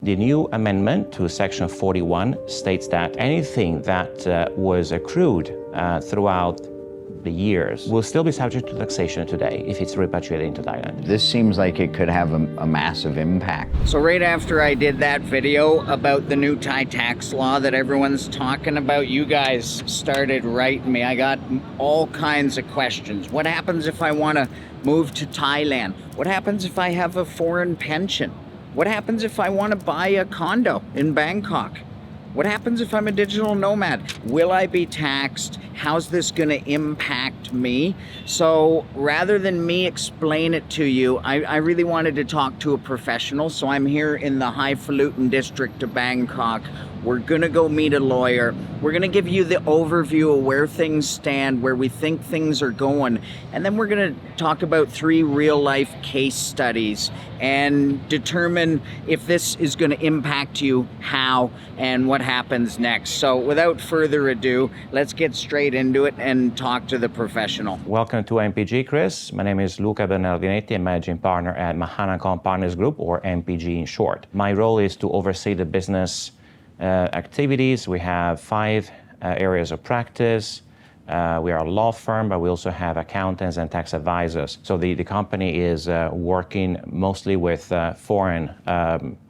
The new amendment to Section 41 states that anything that was accrued throughout the years will still be subject to taxation today if it's repatriated into Thailand. This seems like it could have a massive impact. So right after I did that video about the new Thai tax law that everyone's talking about, you guys started writing me. I got all kinds of questions. What happens if I want to move to Thailand? What happens if I have a foreign pension? What happens if I want to buy a condo in Bangkok? What happens if I'm a digital nomad? Will I be taxed? How's this going to impact me? So rather than me explain it to you, I really wanted to talk to a professional. So I'm here in the highfalutin district of Bangkok. We're going to go meet a lawyer. We're going to give you the overview of where things stand, where we think things are going. And then we're going to talk about 3 real-life case studies and determine if this is going to impact you, how, and what happens next. So without further ado, let's get straight into it and talk to the professional. Welcome to MPG, Chris. My name is Luca Bernardinetti. I'm managing partner at Mahanakan Partners Group, or MPG in short. My role is to oversee the business activities. We have 5 areas of practice. We are a law firm, but we also have accountants and tax advisors. So the company is working mostly with foreign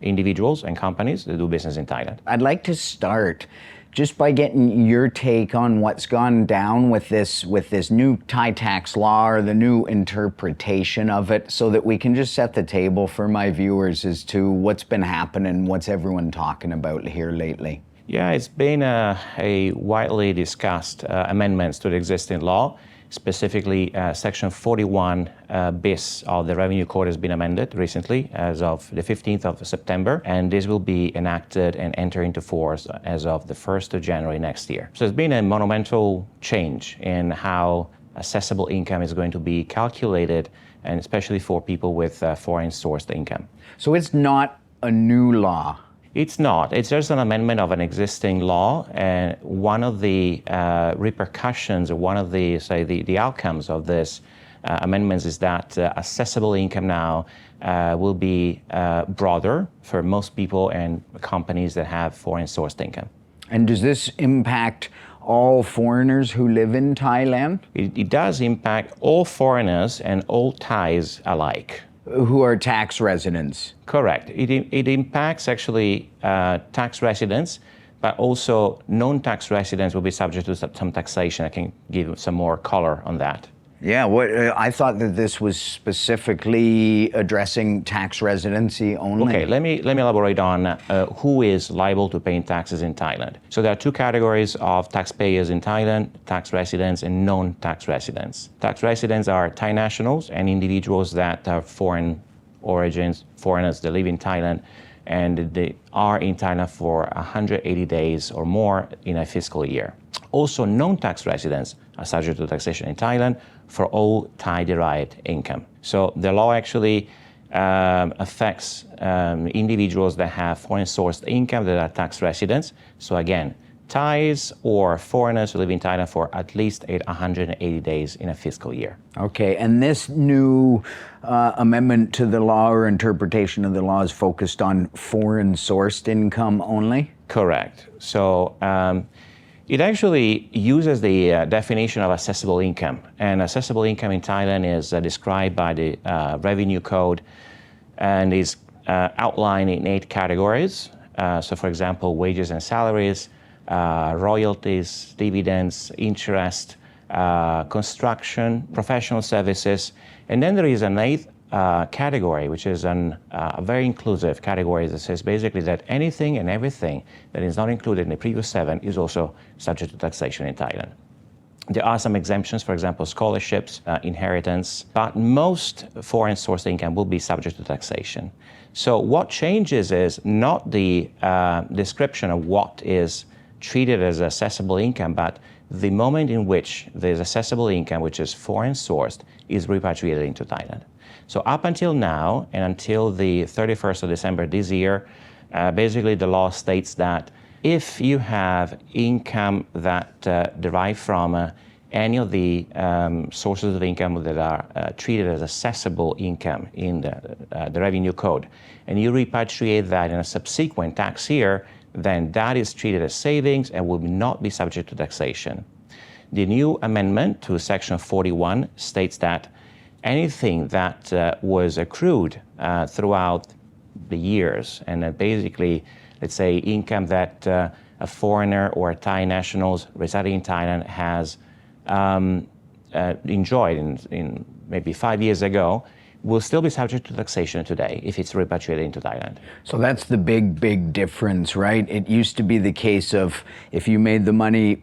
individuals and companies that do business in Thailand. I'd like to start just by getting your take on what's gone down with this new Thai tax law, or the new interpretation of it, so that we can just set the table for my viewers as to what's been happening, what's everyone talking about here lately. Yeah, it's been a widely discussed amendments to the existing law. Specifically, Section 41 bis of the Revenue Code has been amended recently as of the 15th of September, and this will be enacted and enter into force as of the 1st of January next year. So it's been a monumental change in how assessable income is going to be calculated, and especially for people with foreign sourced income. So it's not a new law. It's not. It's just an amendment of an existing law, and one of the repercussions, or one of the, say, the outcomes of this amendments is that assessable income now will be broader for most people and companies that have foreign sourced income. And does this impact all foreigners who live in Thailand? It does impact all foreigners and all Thais alike. Who are tax residents? Correct. It impacts actually tax residents, but also non-tax residents will be subject to some taxation. I can give some more color on that. Yeah, I thought that this was specifically addressing tax residency only. Okay, let me elaborate on who is liable to paying taxes in Thailand. So there are 2 categories of taxpayers in Thailand: tax residents and non-tax residents. Tax residents are Thai nationals and individuals that are foreign origins, foreigners that live in Thailand, and they are in Thailand for 180 days or more in a fiscal year. Also, non-tax residents are subject to taxation in Thailand for all Thai-derived income. So the law actually affects individuals that have foreign-sourced income that are tax residents. So again, Thais or foreigners who live in Thailand for at least 180 days in a fiscal year. Okay, and this new amendment to the law, or interpretation of the law, is focused on foreign-sourced income only? Correct. So it actually uses the definition of assessable income. And assessable income in Thailand is described by the Revenue Code and is outlined in 8 categories. So for example, wages and salaries, royalties, dividends, interest, construction, professional services. And then there is an 8th category, which is a very inclusive category that says basically that anything and everything that is not included in the previous 7 is also subject to taxation in Thailand. There are some exemptions, for example, scholarships, inheritance, but most foreign source income will be subject to taxation. So what changes is not the description of what is treated as assessable income, but the moment in which there's assessable income, which is foreign sourced, is repatriated into Thailand. So up until now, and until the 31st of December this year, basically the law states that if you have income that derive from any of the sources of income that are treated as assessable income in the revenue code, and you repatriate that in a subsequent tax year, then that is treated as savings and will not be subject to taxation. The new amendment to Section 41 states that anything that was accrued throughout the years, and basically, let's say, income that a foreigner or a Thai national residing in Thailand has enjoyed in maybe 5 years ago, will still be subject to taxation today if it's repatriated into Thailand. So that's the big difference, right? It used to be the case of if you made the money,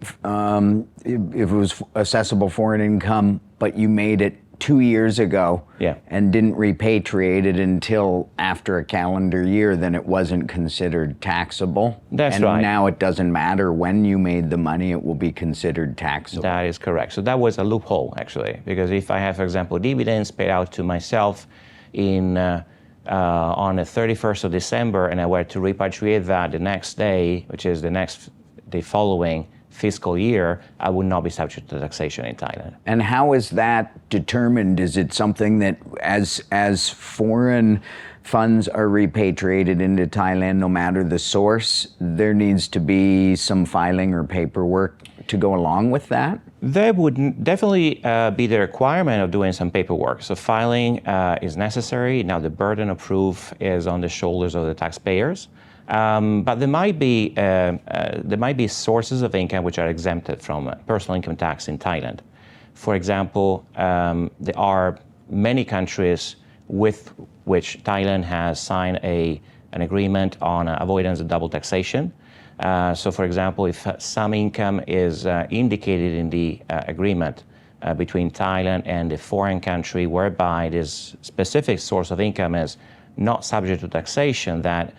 if it was assessable foreign income, but you made it 2 years ago and didn't repatriate it until after a calendar year, then it wasn't considered taxable. That's right. And now it doesn't matter when you made the money, it will be considered taxable. That is correct. So that was a loophole, actually, because if I have, for example, dividends paid out to myself on the 31st of December, and I were to repatriate that the next day, which is the following fiscal year, I would not be subject to taxation in Thailand. And how is that determined? Is it something that as foreign funds are repatriated into Thailand, no matter the source, there needs to be some filing or paperwork to go along with that? There would definitely be the requirement of doing some paperwork. So filing is necessary. Now the burden of proof is on the shoulders of the taxpayers. But there might be sources of income which are exempted from personal income tax in Thailand. For example, there are many countries with which Thailand has signed an agreement on avoidance of double taxation. So, for example, if some income is indicated in the agreement between Thailand and a foreign country whereby this specific source of income is not subject to taxation, that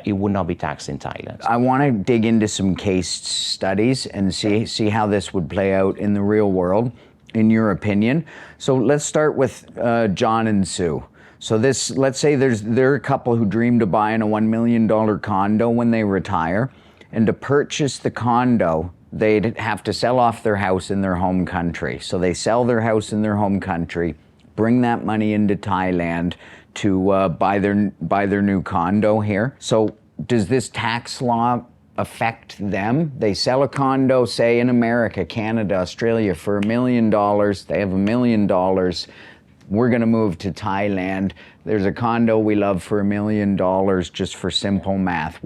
it would not be taxed in Thailand. I want to dig into some case studies and see how this would play out in the real world, in your opinion. So let's start with John and Sue. So let's say they're a couple who dreamed of buying a $1 million condo when they retire, and to purchase the condo, they'd have to sell off their house in their home country. So they sell their house in their home country, bring that money into Thailand to buy their new condo here. So does this tax law affect them? They sell a condo, say in America, Canada, Australia, for $1 million. They have $1 million. We're going to move to Thailand. There's a condo we love for $1 million, just for simple math.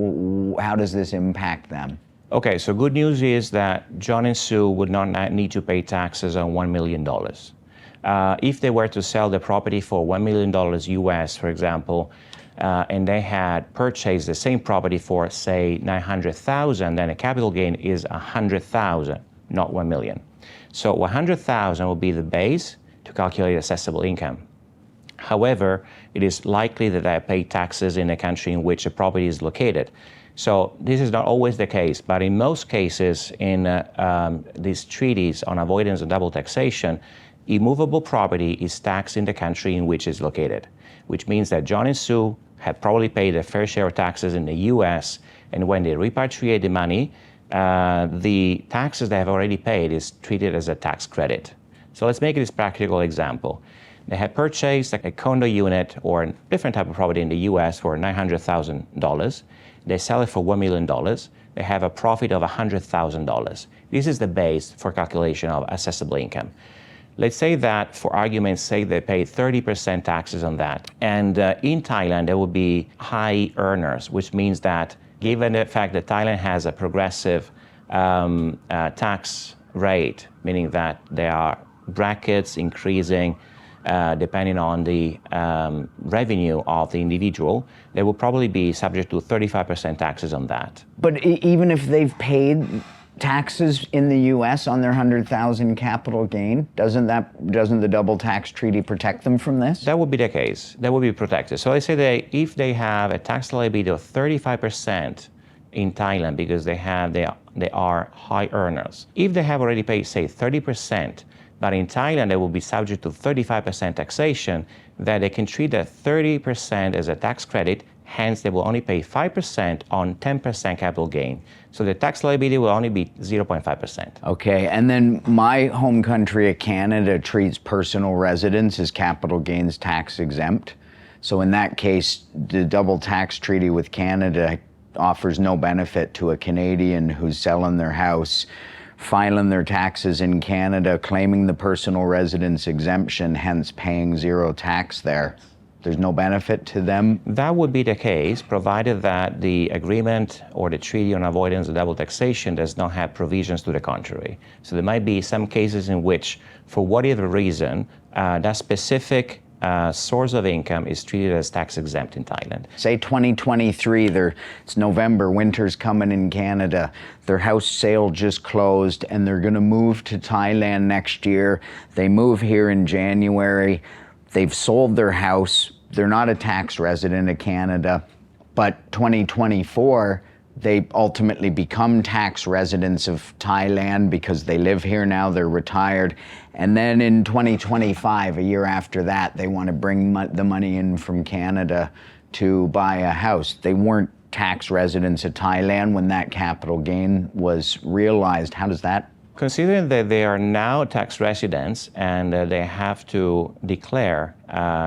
How does this impact them? Okay, so good news is that John and Sue would not need to pay taxes on $1 million. If they were to sell the property for $1 million US, for example, and they had purchased the same property for, say, $900,000, then a capital gain is $100,000, not $1 million. So $100,000 will be the base to calculate assessable income. However, it is likely that I pay taxes in the country in which a property is located. So this is not always the case, but in most cases in these treaties on avoidance of double taxation, immovable property is taxed in the country in which it's located, which means that John and Sue have probably paid a fair share of taxes in the US, and when they repatriate the money, the taxes they have already paid is treated as a tax credit. So let's make this practical example. They have purchased a condo unit or a different type of property in the US for $900,000. They sell it for $1 million. They have a profit of $100,000. This is the base for calculation of assessable income. Let's say that, for argument's sake, they pay 30% taxes on that. And in Thailand, there will be high earners, which means that given the fact that Thailand has a progressive tax rate, meaning that there are brackets increasing depending on the revenue of the individual, they will probably be subject to 35% taxes on that. But even if they've paid taxes in the U.S. on their $100,000 capital gain, doesn't the double tax treaty protect them from this? That would be the case. That would be protected. So let's say that if they have a tax liability of 35% in Thailand because they are high earners, if they have already paid, say, 30%, but in Thailand they will be subject to 35% taxation, that they can treat that 30% as a tax credit Hence, they will only pay 5% on 10% capital gain. So the tax liability will only be 0.5%. Okay, and then my home country of Canada treats personal residence as capital gains tax exempt. So in that case, the double tax treaty with Canada offers no benefit to a Canadian who's selling their house, filing their taxes in Canada, claiming the personal residence exemption, hence paying zero tax there. There's no benefit to them? That would be the case, provided that the agreement or the treaty on avoidance of double taxation does not have provisions to the contrary. So there might be some cases in which, for whatever reason, that specific source of income is treated as tax exempt in Thailand. Say 2023, it's November, winter's coming in Canada, their house sale just closed and they're gonna move to Thailand next year. They move here in January, they've sold their house, they're not a tax resident of Canada, but 2024, they ultimately become tax residents of Thailand because they live here now, they're retired. And then in 2025, a year after that, they want to bring the money in from Canada to buy a house. They weren't tax residents of Thailand when that capital gain was realized. How does that? Considering that they are now tax residents and they have to declare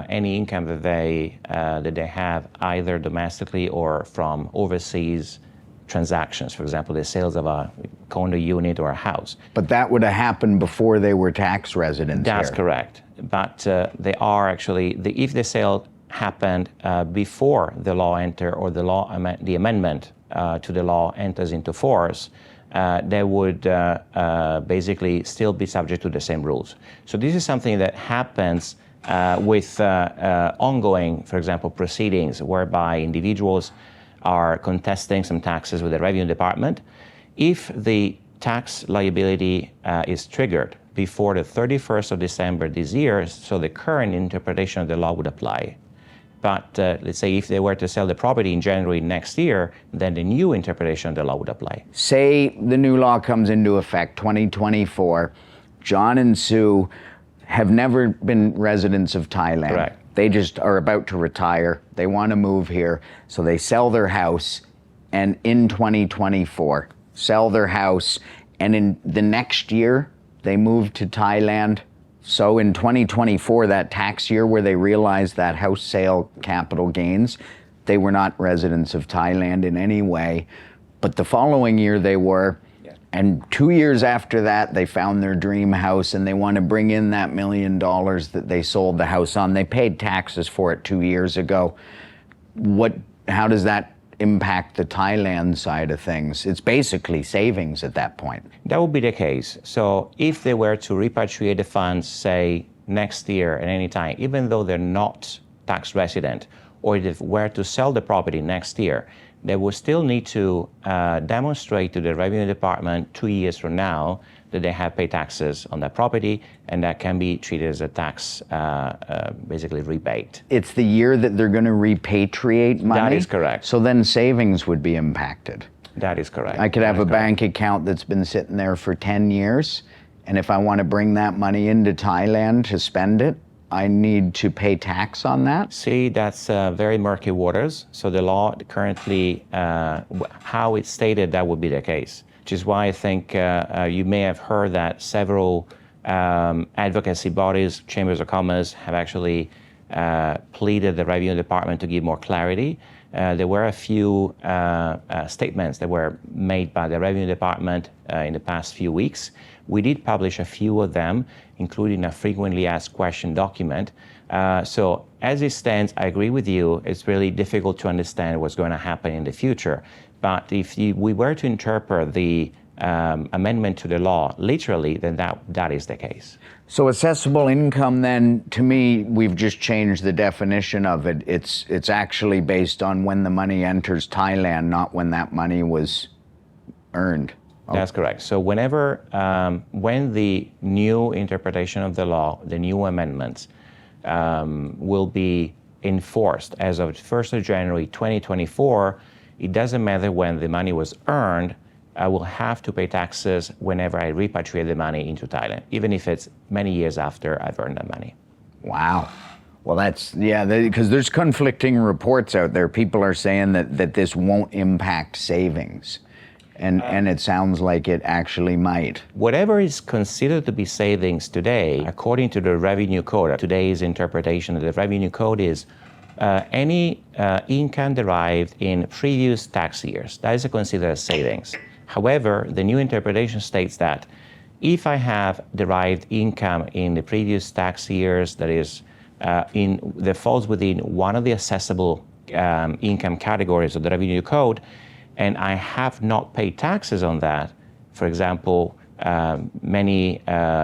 any income that they have either domestically or from overseas transactions, for example, the sales of a condo unit or a house. But that would have happened before they were tax residents. That's correct. But they are actually, if the sale happened before the law entered or the amendment to the law enters into force, they would basically still be subject to the same rules. So this is something that happens with ongoing, for example, proceedings whereby individuals are contesting some taxes with the Revenue Department. If the tax liability is triggered before the 31st of December this year, so the current interpretation of the law would apply. But let's say if they were to sell the property in January next year, then the new interpretation of the law would apply. Say the new law comes into effect 2024. John and Sue have never been residents of Thailand. Correct. They just are about to retire. They want to move here. So they sell their house and in 2024, sell their house. And in the next year, they move to Thailand. So in 2024, that tax year where they realized that house sale capital gains, they were not residents of Thailand in any way. But the following year they were. And 2 years after that, they found their dream house and they want to bring in that $1 million that they sold the house on. They paid taxes for it 2 years ago. How does that impact the Thailand side of things? It's basically savings at that point. That would be the case. So if they were to repatriate the funds, say, next year at any time, even though they're not tax resident, or if they were to sell the property next year, they will still need to demonstrate to the Revenue Department 2 years from now that they have paid taxes on that property, and that can be treated as a tax, basically rebate. It's the year that they're going to repatriate money? That is correct. So then savings would be impacted? That is correct. I could have a bank account that's been sitting there for 10 years, and if I want to bring that money into Thailand to spend it, I need to pay tax on that? See, that's very murky waters. So the law currently, how it's stated, that would be the case. Which is why I think you may have heard that several advocacy bodies, chambers of commerce, have actually pleaded the Revenue Department to give more clarity. There were a few statements that were made by the Revenue Department in the past few weeks. We did publish a few of them, including a frequently asked question document. So as it stands, I agree with you, it's really difficult to understand what's going to happen in the future. But if we were to interpret the amendment to the law literally, then that is the case. So assessable income then, to me, we've just changed the definition of it. It's actually based on when the money enters Thailand, not when that money was earned. That's correct. So whenever, when the new interpretation of the law, the new amendments, will be enforced as of 1st of January 2024, it doesn't matter when the money was earned, I will have to pay taxes whenever I repatriate the money into Thailand, even if it's many years after I've earned that money. Wow. Well, that's, yeah, because there's conflicting reports out there. People are saying that this won't impact savings. And it sounds like it actually might. Whatever is considered to be savings today, according to the Revenue Code, today's interpretation of the Revenue Code is any income derived in previous tax years. That is considered as savings. However, the new interpretation states that if I have derived income in the previous tax years that falls within one of the assessable income categories of the Revenue Code, and I have not paid taxes on that, for example, many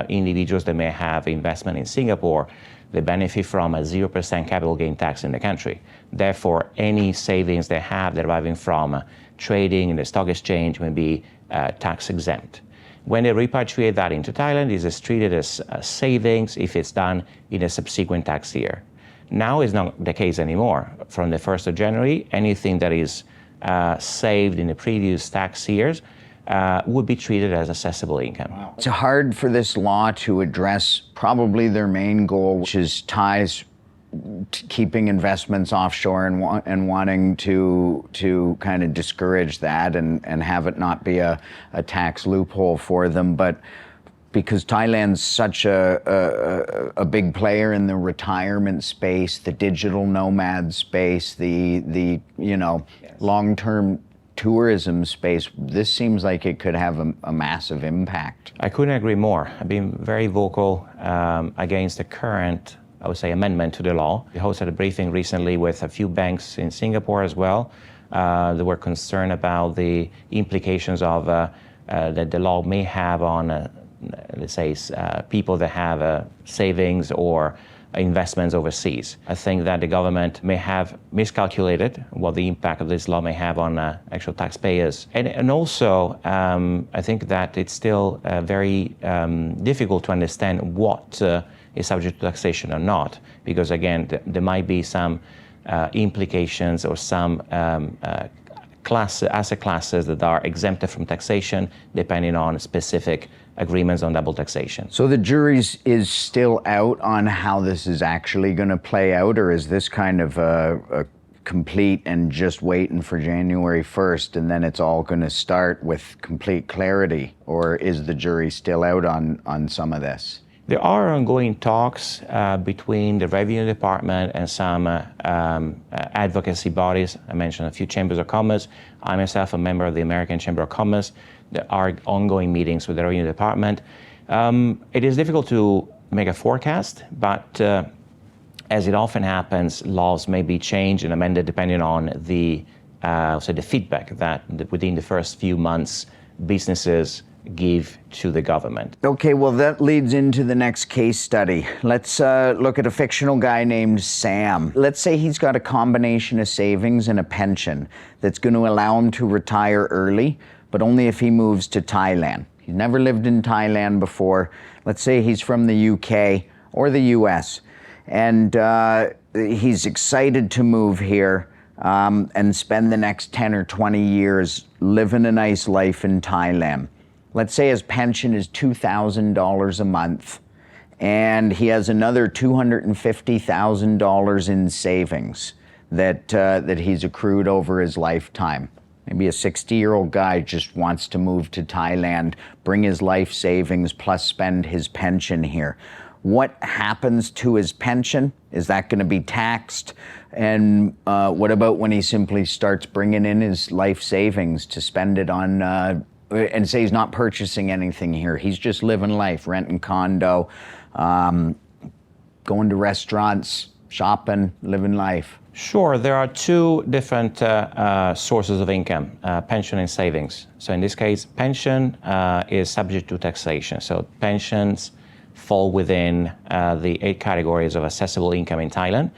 individuals that may have investment in Singapore, they benefit from a 0% capital gain tax in the country. Therefore, any savings they have deriving from trading in the stock exchange may be tax exempt. When they repatriate that into Thailand, it is treated as savings if it's done in a subsequent tax year. Now is not the case anymore. From the 1st of January, anything that is saved in the previous tax years would be treated as assessable income. Wow. It's hard for this law to address probably their main goal, which is Thais keeping investments offshore and wanting to kind of discourage that and have it not be a tax loophole for them. But because Thailand's such a big player in the retirement space, the digital nomad space, the long-term tourism space, this seems like it could have a massive impact. I couldn't agree more. I've been very vocal against the current, I would say, amendment to the law. We hosted a briefing recently with a few banks in Singapore as well. They were concerned about the implications of that the law may have on let's say, people that have savings or investments overseas. I think that the government may have miscalculated what the impact of this law may have on actual taxpayers. And also, I think that it's still very difficult to understand what is subject to taxation or not, because again, there might be some implications or some asset classes that are exempted from taxation depending on specific agreements on double taxation. So the jury is still out on how this is actually going to play out, or is this kind of a complete and just waiting for January 1st and then it's all going to start with complete clarity, or is the jury still out on some of this? There are ongoing talks between the Revenue Department and some advocacy bodies. I mentioned a few chambers of commerce. I myself am a member of the American Chamber of Commerce. There are ongoing meetings with the Revenue Department. It is difficult to make a forecast, but as it often happens, laws may be changed and amended depending on the feedback that within the first few months businesses give to the government. Okay, well that leads into the next case study. Let's look at a fictional guy named Sam. Let's say he's got a combination of savings and a pension that's going to allow him to retire early, but only if he moves to Thailand. He's never lived in Thailand before. Let's say he's from the UK or the US, and he's excited to move here and spend the next 10 or 20 years living a nice life in Thailand. Let's say his pension is $2,000 a month, and he has another $250,000 in savings that he's accrued over his lifetime. Maybe a 60-year-old guy just wants to move to Thailand, bring his life savings, plus spend his pension here. What happens to his pension? Is that going to be taxed? And what about when he simply starts bringing in his life savings to spend it on and say he's not purchasing anything here. He's just living life, renting condo, going to restaurants, shopping, living life. Sure, there are two different sources of income, pension and savings. So in this case, pension is subject to taxation. So pensions fall within the 8 categories of assessable income in Thailand.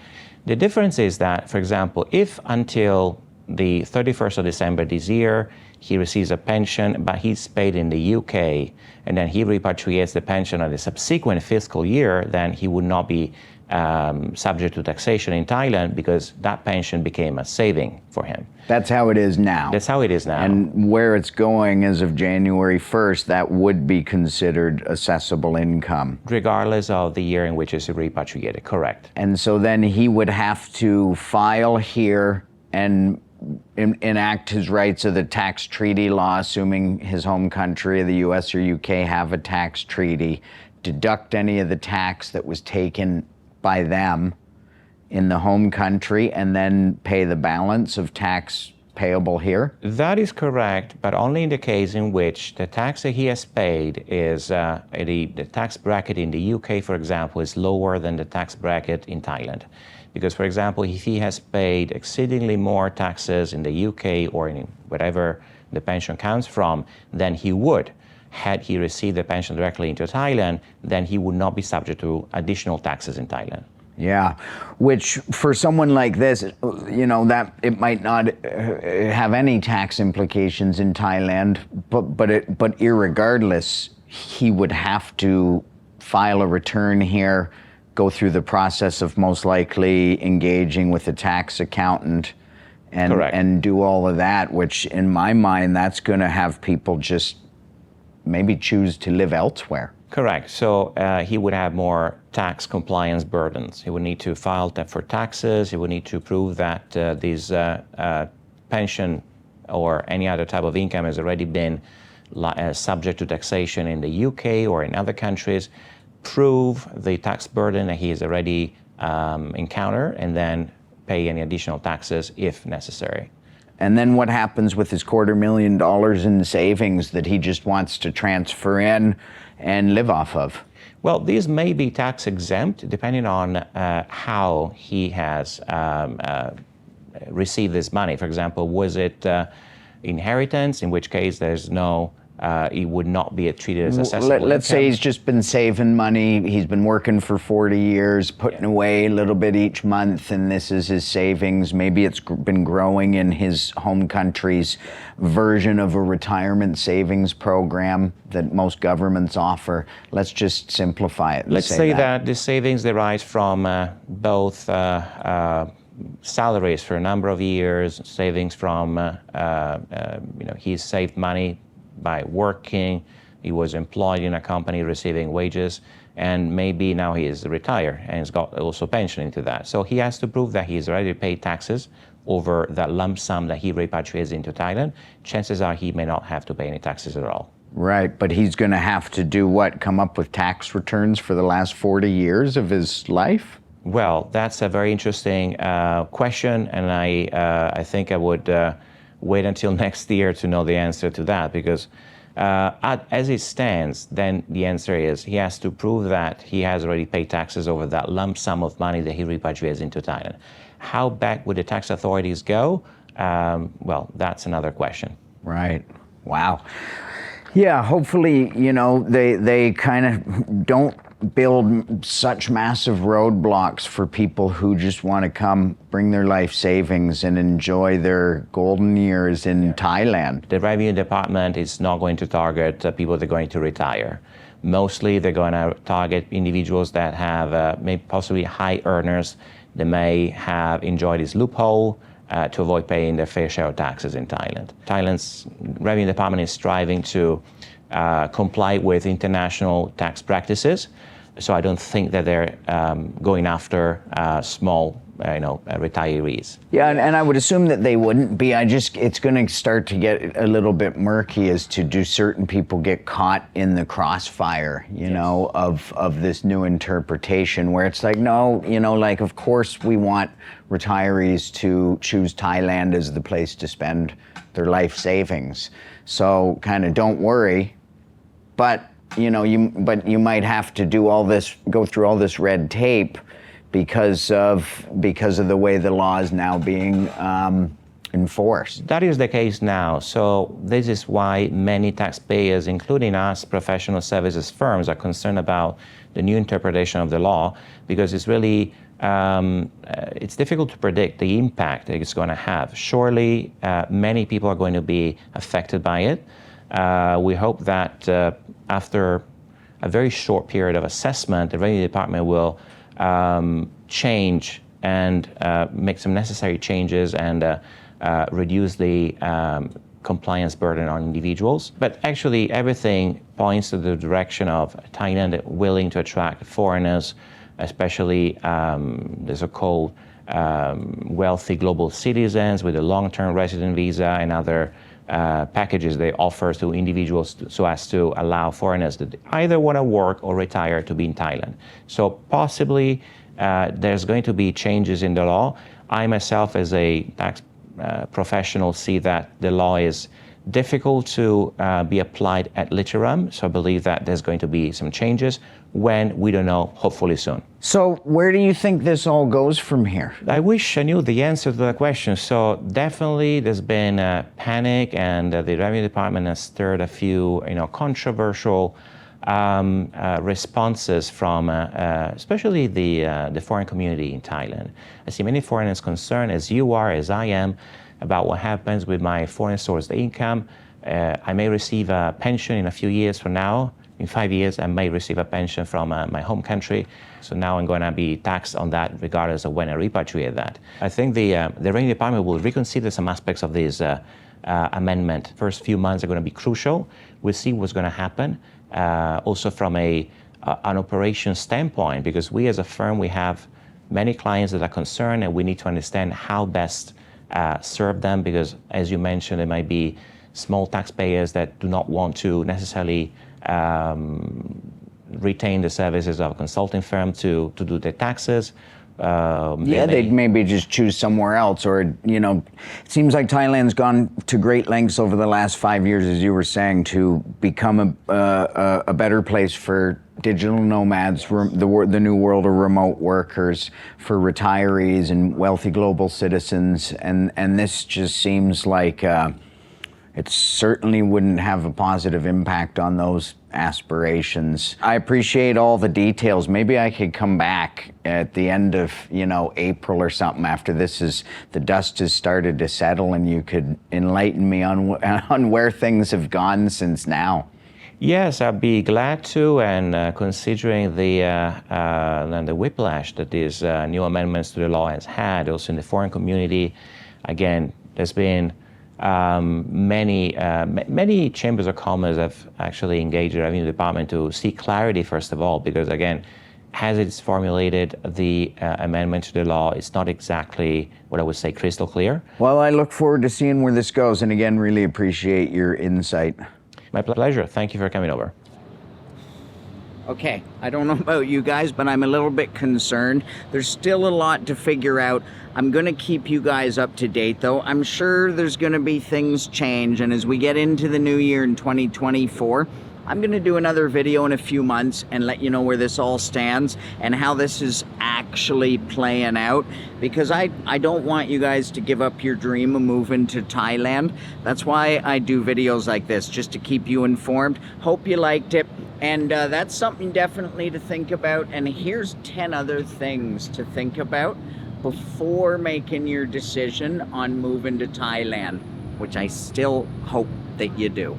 The difference is that, for example, if until the 31st of December this year, he receives a pension, but he's paid in the UK, and then he repatriates the pension of the subsequent fiscal year, then he would not be subject to taxation in Thailand because that pension became a saving for him. That's how it is now. That's how it is now. And where it's going as of January 1st, that would be considered assessable income. Regardless of the year in which it's repatriated, correct. And so then he would have to file here and enact his rights of the tax treaty law, assuming his home country, the US or UK, have a tax treaty, deduct any of the tax that was taken by them in the home country, and then pay the balance of tax payable here? That is correct, but only in the case in which the tax that he has paid is, the tax bracket in the UK, for example, is lower than the tax bracket in Thailand. Because, for example, if he has paid exceedingly more taxes in the UK or in whatever the pension comes from than he would had he received the pension directly into Thailand, then he would not be subject to additional taxes in Thailand. Yeah, which for someone like this, you know, that it might not have any tax implications in Thailand, but irregardless, he would have to file a return here, go through the process of most likely engaging with a tax accountant and do all of that, which in my mind, that's going to have people just maybe choose to live elsewhere. Correct. So he would have more tax compliance burdens. He would need to file for taxes. He would need to prove that this pension or any other type of income has already been subject to taxation in the UK or in other countries, prove the tax burden that he has already encountered, and then pay any additional taxes if necessary. And then what happens with his $250,000 in savings that he just wants to transfer in and live off of? Well, these may be tax exempt depending on how he has received this money. For example, was it inheritance, in which case there's no, it would not be treated as assessable. Let's say he's just been saving money. He's been working for 40 years, putting away a little bit each month, and this is his savings. Maybe it's been growing in his home country's version of a retirement savings program that most governments offer. Let's just simplify it. Let's say that the savings derives from both salaries for a number of years, savings from, he's saved money by working, he was employed in a company receiving wages, and maybe now he is retired and he's got also pension into that. So he has to prove that he's already paid taxes over that lump sum that he repatriates into Thailand. Chances are he may not have to pay any taxes at all. Right, but he's going to have to do what? Come up with tax returns for the last 40 years of his life? Well, that's a very interesting question, and I think I would wait until next year to know the answer to that, because as it stands, then the answer is he has to prove that he has already paid taxes over that lump sum of money that he repatriates into Thailand. How back would the tax authorities go? Well, that's another question. Right. Wow. Yeah, hopefully, you know, they kind of don't build such massive roadblocks for people who just want to come bring their life savings and enjoy their golden years in Thailand. The Revenue Department is not going to target people that are going to retire. Mostly they're going to target individuals that have maybe possibly high earners. They may have enjoyed this loophole to avoid paying their fair share of taxes in Thailand. Thailand's Revenue Department is striving to comply with international tax practices. So I don't think that they're going after small, retirees. Yeah, and I would assume that they wouldn't be. It's going to start to get a little bit murky as to do certain people get caught in the crossfire, of this new interpretation where it's like, no, of course we want retirees to choose Thailand as the place to spend their life savings. So kind of don't worry, but you might have to do all this, go through all this red tape because of the way the law is now being enforced. That is the case now. So this is why many taxpayers, including us professional services firms, are concerned about the new interpretation of the law, because it's really it's difficult to predict the impact that it's going to have. Surely many people are going to be affected by it. We hope that after a very short period of assessment, the Revenue Department will change and make some necessary changes and reduce the compliance burden on individuals. But actually, everything points to the direction of Thailand willing to attract foreigners, especially the so-called wealthy global citizens with a long-term resident visa and other packages they offer to individuals so as to allow foreigners that either want to work or retire to be in Thailand. So possibly there's going to be changes in the law. I myself, as a tax professional, see that the law is difficult to be applied ad literam. So I believe that there's going to be some changes when we don't know, hopefully soon. So where do you think this all goes from here? I wish I knew the answer to that question. So definitely there's been panic, and the Revenue Department has stirred a few controversial responses from especially the foreign community in Thailand. I see many foreigners concerned, as you are, as I am, about what happens with my foreign sourced income. I may receive a pension in a few years from now. In 5 years, I may receive a pension from my home country. So now I'm going to be taxed on that regardless of when I repatriate that. I think the Revenue Department will reconsider some aspects of this amendment. First few months are going to be crucial. We'll see what's going to happen. Also from an operation standpoint, because we as a firm, we have many clients that are concerned, and we need to understand how best serve them, because as you mentioned, there might be small taxpayers that do not want to necessarily retain the services of a consulting firm to do their taxes. They'd maybe just choose somewhere else, or it seems like Thailand's gone to great lengths over the last 5 years, as you were saying, to become a better place for digital nomads, the new world of remote workers, for retirees and wealthy global citizens, and this just seems like it certainly wouldn't have a positive impact on those aspirations. I appreciate all the details. Maybe I could come back at the end of, April or something after the dust has started to settle, and you could enlighten me on where things have gone since now. Yes, I'd be glad to, and considering the whiplash that these new amendments to the law has had, also in the foreign community, again, there's been many chambers of commerce have actually engaged the Revenue Department to seek clarity, first of all, because again, as it's formulated, the amendment to the law is not exactly what I would say crystal clear. Well, I look forward to seeing where this goes, and again, really appreciate your insight. My pleasure. Thank you for coming over. Okay, I don't know about you guys, but I'm a little bit concerned. There's still a lot to figure out. I'm going to keep you guys up to date, though. I'm sure there's going to be things change, and as we get into the new year in 2024, I'm going to do another video in a few months and let you know where this all stands and how this is actually playing out, because I don't want you guys to give up your dream of moving to Thailand. That's why I do videos like this, just to keep you informed. Hope you liked it. And that's something definitely to think about. And here's 10 other things to think about before making your decision on moving to Thailand, which I still hope that you do.